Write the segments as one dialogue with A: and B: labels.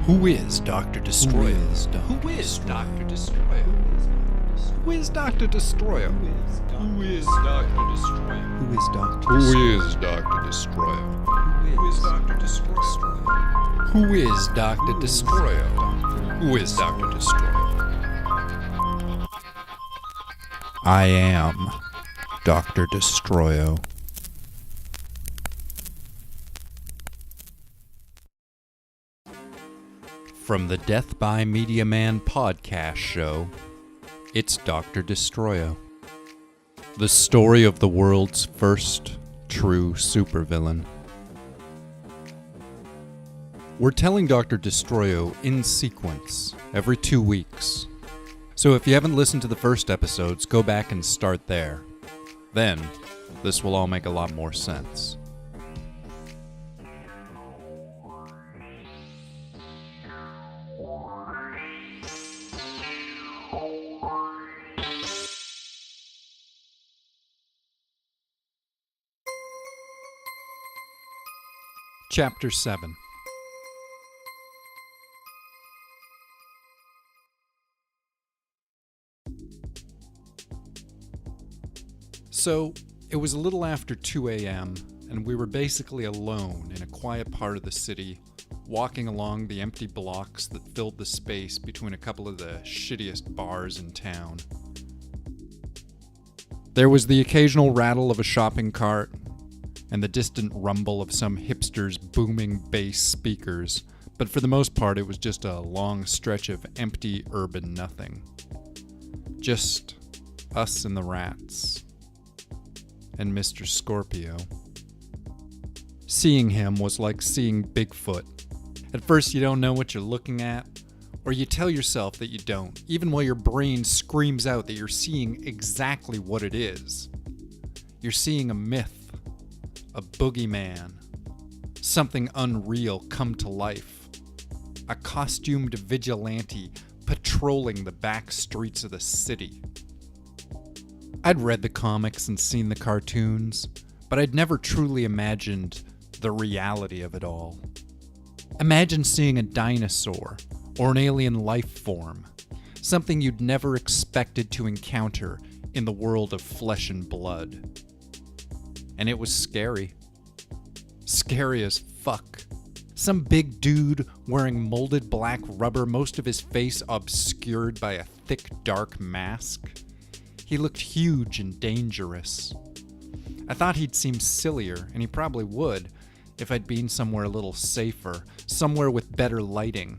A: Who is Dr. Destroyo?
B: Who is Dr. Destroyo?
A: Who is Dr. Destroyo?
B: Who is Dr. Destroyo?
A: Who is Dr.
B: Who is Dr. Destroyo? Who is Dr. Destroyo?
A: Who is Dr. Destroyo?
B: Who is Dr. Destroyo?
A: I am Dr. Destroyo. From the Death by Media Man podcast show, it's Dr. Destroyo. The story of the world's first true supervillain. We're telling Dr. Destroyo in sequence every 2 weeks. So if you haven't listened to the first episodes, go back and start there. Then, this will all make a lot more sense. Chapter 7. So, it was a little after 2 a.m., and we were basically alone in a quiet part of the city, walking along the empty blocks that filled the space between a couple of the shittiest bars in town. There was the occasional rattle of a shopping cart, and the distant rumble of some hipster's booming bass speakers, but for the most part it was just a long stretch of empty urban nothing. Just us and the rats. And Mr. Scorpio. Seeing him was like seeing Bigfoot. At first you don't know what you're looking at, or you tell yourself that you don't, even while your brain screams out that you're seeing exactly what it is. You're seeing a myth. A boogeyman, something unreal come to life, a costumed vigilante patrolling the back streets of the city. I'd read the comics and seen the cartoons, but I'd never truly imagined the reality of it all. Imagine seeing a dinosaur or an alien life form, something you'd never expected to encounter in the world of flesh and blood. And it was scary. Scary as fuck. Some big dude wearing molded black rubber, most of his face obscured by a thick, dark mask. He looked huge and dangerous. I thought he'd seem sillier, and he probably would, if I'd been somewhere a little safer, somewhere with better lighting.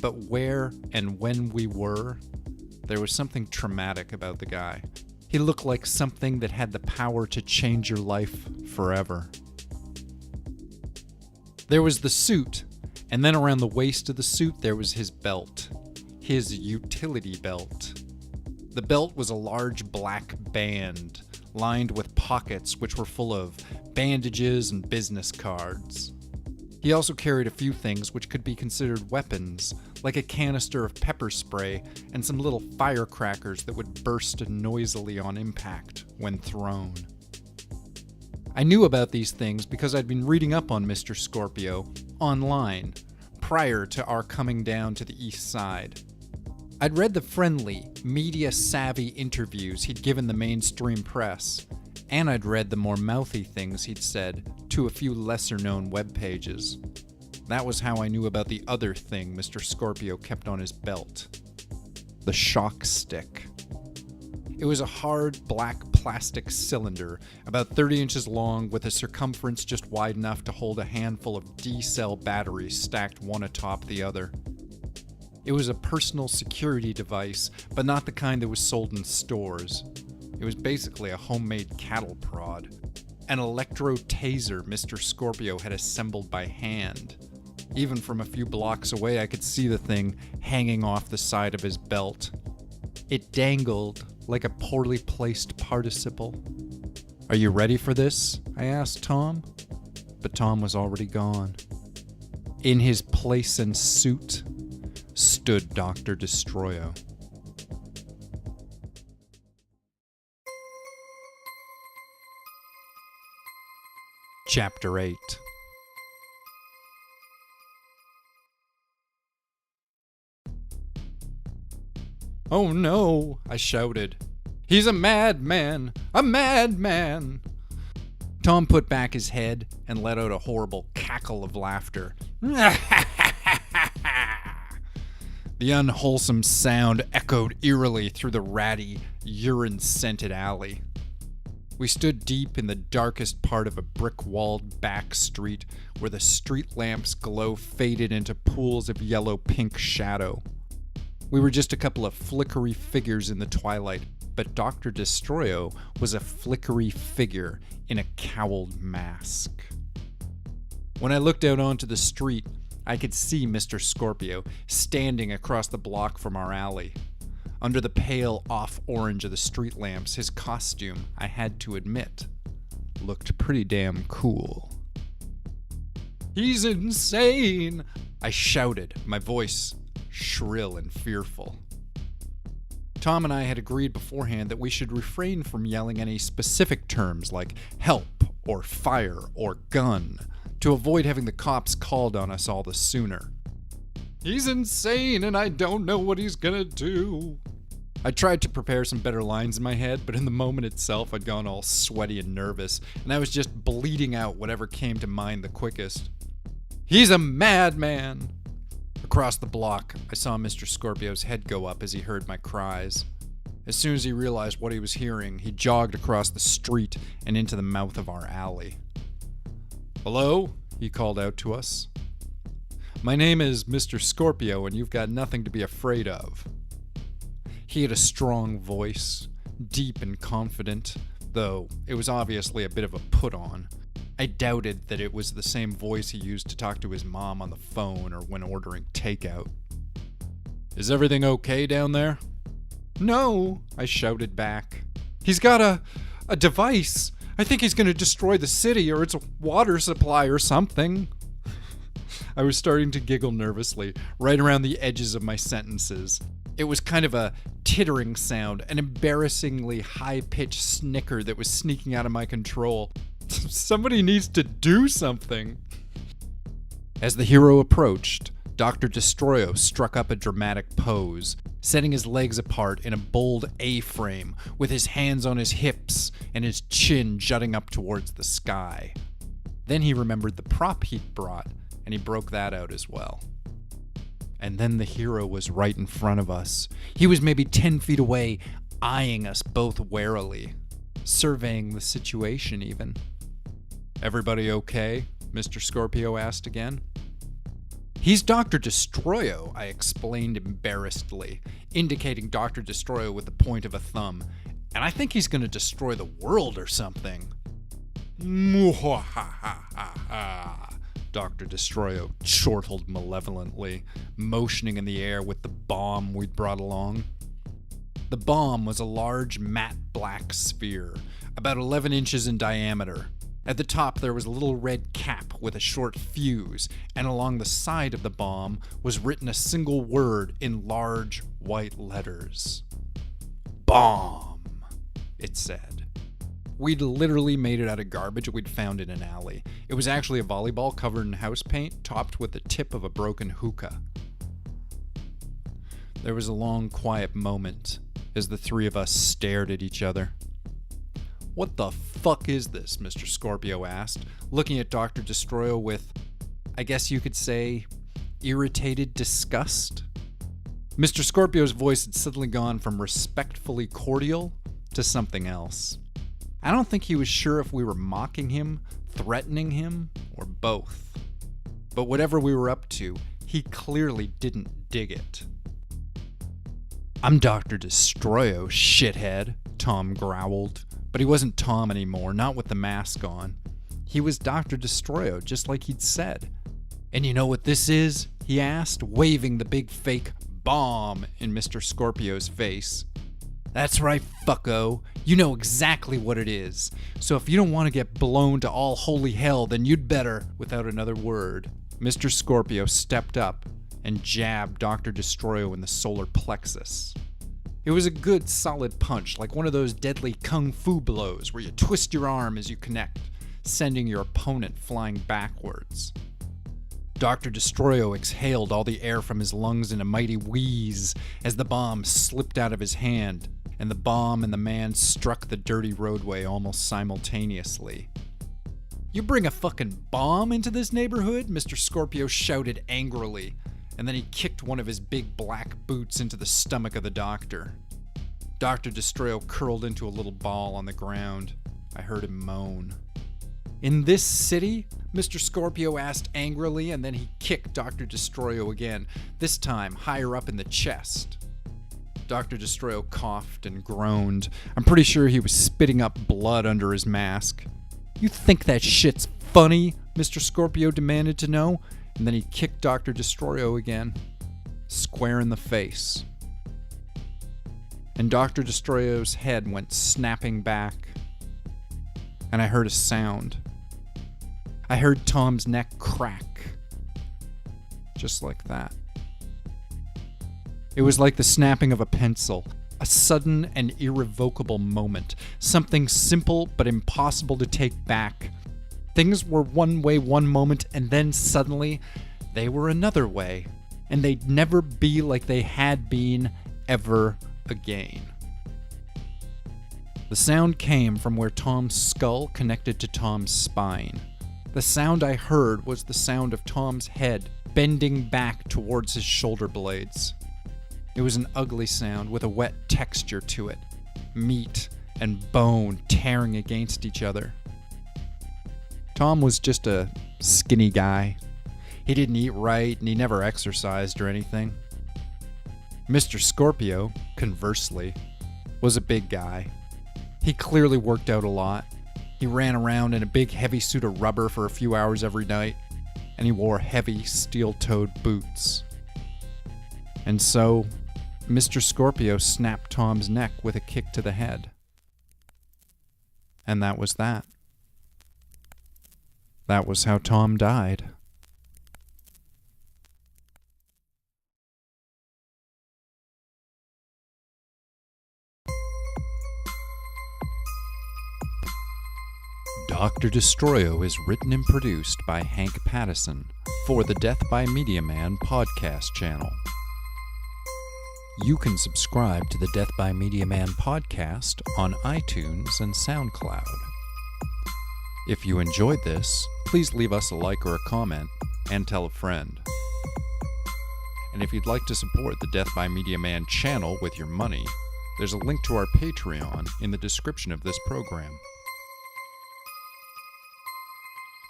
A: But where and when we were, there was something traumatic about the guy. He looked like something that had the power to change your life forever. There was the suit, and then around the waist of the suit there was his belt. His utility belt. The belt was a large black band, lined with pockets which were full of bandages and business cards. He also carried a few things which could be considered weapons, like a canister of pepper spray and some little firecrackers that would burst noisily on impact when thrown. I knew about these things because I'd been reading up on Mr. Scorpio online prior to our coming down to the east side. I'd read the friendly, media-savvy interviews he'd given the mainstream press, and I'd read the more mouthy things he'd said to a few lesser-known web pages. That was how I knew about the other thing Mr. Scorpio kept on his belt. The shock stick. It was a hard, black plastic cylinder, about 30 inches long with a circumference just wide enough to hold a handful of D-cell batteries stacked one atop the other. It was a personal security device, but not the kind that was sold in stores. It was basically a homemade cattle prod. An electro-taser Mr. Scorpio had assembled by hand. Even from a few blocks away, I could see the thing hanging off the side of his belt. It dangled like a poorly placed participle. "Are you ready for this?" I asked Tom. But Tom was already gone. In his place and suit stood Dr. Destroyo. Chapter 8. "Oh no," I shouted. "He's a madman! A madman!" Tom put back his head and let out a horrible cackle of laughter. The unwholesome sound echoed eerily through the ratty, urine-scented alley. We stood deep in the darkest part of a brick-walled back street where the street lamp's glow faded into pools of yellow-pink shadow. We were just a couple of flickery figures in the twilight, but Dr. Destroyo was a flickery figure in a cowled mask. When I looked out onto the street, I could see Mr. Scorpio standing across the block from our alley. Under the pale off-orange of the street lamps, his costume, I had to admit, looked pretty damn cool. "He's insane!" I shouted, my voice shrill and fearful. Tom and I had agreed beforehand that we should refrain from yelling any specific terms like help or fire or gun, to avoid having the cops called on us all the sooner. "He's insane and I don't know what he's gonna do." I tried to prepare some better lines in my head, but in the moment itself I'd gone all sweaty and nervous, and I was just bleeding out whatever came to mind the quickest. "He's a madman!" Across the block, I saw Mr. Scorpio's head go up as he heard my cries. As soon as he realized what he was hearing, he jogged across the street and into the mouth of our alley. "Hello?" he called out to us. "My name is Mr. Scorpio, and you've got nothing to be afraid of." He had a strong voice, deep and confident, though it was obviously a bit of a put-on. I doubted that it was the same voice he used to talk to his mom on the phone or when ordering takeout. "Is everything okay down there?" "No," I shouted back. "He's got a device. I think he's going to destroy the city or its water supply or something." I was starting to giggle nervously, right around the edges of my sentences. It was kind of a tittering sound, an embarrassingly high-pitched snicker that was sneaking out of my control. Somebody needs to do something. As the hero approached, Dr. Destroyo struck up a dramatic pose, setting his legs apart in a bold A-frame, with his hands on his hips and his chin jutting up towards the sky. Then he remembered the prop he'd brought, and he broke that out as well. And then the hero was right in front of us. He was maybe 10 feet away, eyeing us both warily, surveying the situation even. "Everybody okay?" Mr. Scorpio asked again. "He's Dr. Destroyo," I explained embarrassedly, indicating Dr. Destroyo with the point of a thumb. "And I think he's going to destroy the world or something." "Mwahahaha," Dr. Destroyo chortled malevolently, motioning in the air with the bomb we'd brought along. The bomb was a large matte black sphere, about 11 inches in diameter. At the top there was a little red cap with a short fuse, and along the side of the bomb was written a single word in large white letters. "Bomb," it said. We'd literally made it out of garbage we'd found in an alley. It was actually a volleyball covered in house paint, topped with the tip of a broken hookah. There was a long, quiet moment as the three of us stared at each other. "What the fuck is this?" Mr. Scorpio asked, looking at Dr. Destroyo with, I guess you could say, irritated disgust. Mr. Scorpio's voice had suddenly gone from respectfully cordial to something else. I don't think he was sure if we were mocking him, threatening him, or both. But whatever we were up to, he clearly didn't dig it. "I'm Dr. Destroyo, shithead," Tom growled. But he wasn't Tom anymore, not with the mask on. He was Dr. Destroyo, just like he'd said. "And you know what this is?" he asked, waving the big fake bomb in Mr. Scorpio's face. "That's right, fucko. You know exactly what it is. So if you don't want to get blown to all holy hell, then you'd better..." Without another word, Mr. Scorpio stepped up and jabbed Dr. Destroyo in the solar plexus. It was a good, solid punch, like one of those deadly kung fu blows where you twist your arm as you connect, sending your opponent flying backwards. Dr. Destroyo exhaled all the air from his lungs in a mighty wheeze as the bomb slipped out of his hand, and the bomb and the man struck the dirty roadway almost simultaneously. "You bring a fucking bomb into this neighborhood?" Mr. Scorpio shouted angrily, and then he kicked one of his big black boots into the stomach of the doctor. Dr. Destroyo curled into a little ball on the ground. I heard him moan. "In this city?" Mr. Scorpio asked angrily, and then he kicked Dr. Destroyo again, this time higher up in the chest. Dr. Destroyo coughed and groaned. I'm pretty sure he was spitting up blood under his mask. "You think that shit's funny?" Mr. Scorpio demanded to know, and then he kicked Dr. Destroyo again, square in the face. And Dr. Destroyo's head went snapping back, and I heard a sound. I heard Tom's neck crack, just like that. It was like the snapping of a pencil, a sudden and irrevocable moment, something simple but impossible to take back. Things were one way one moment, and then suddenly they were another way, and they'd never be like they had been ever again. The sound came from where Tom's skull connected to Tom's spine. The sound I heard was the sound of Tom's head bending back towards his shoulder blades. It was an ugly sound with a wet texture to it, meat and bone tearing against each other. Tom was just a skinny guy. He didn't eat right, and he never exercised or anything. Mr. Scorpio, conversely, was a big guy. He clearly worked out a lot. He ran around in a big heavy suit of rubber for a few hours every night, and he wore heavy steel-toed boots. And so, Mr. Scorpio snapped Tom's neck with a kick to the head. And that was that. That was how Tom died. Dr. Destroyo is written and produced by Hank Pattison for the Death by Media Man podcast channel. You can subscribe to the Death by Media Man podcast on iTunes and SoundCloud. If you enjoyed this, please leave us a like or a comment and tell a friend. And if you'd like to support the Death by Media Man channel with your money, there's a link to our Patreon in the description of this program.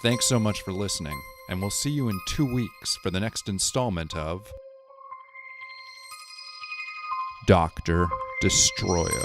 A: Thanks so much for listening, and we'll see you in 2 weeks for the next installment of Dr. Destroyo.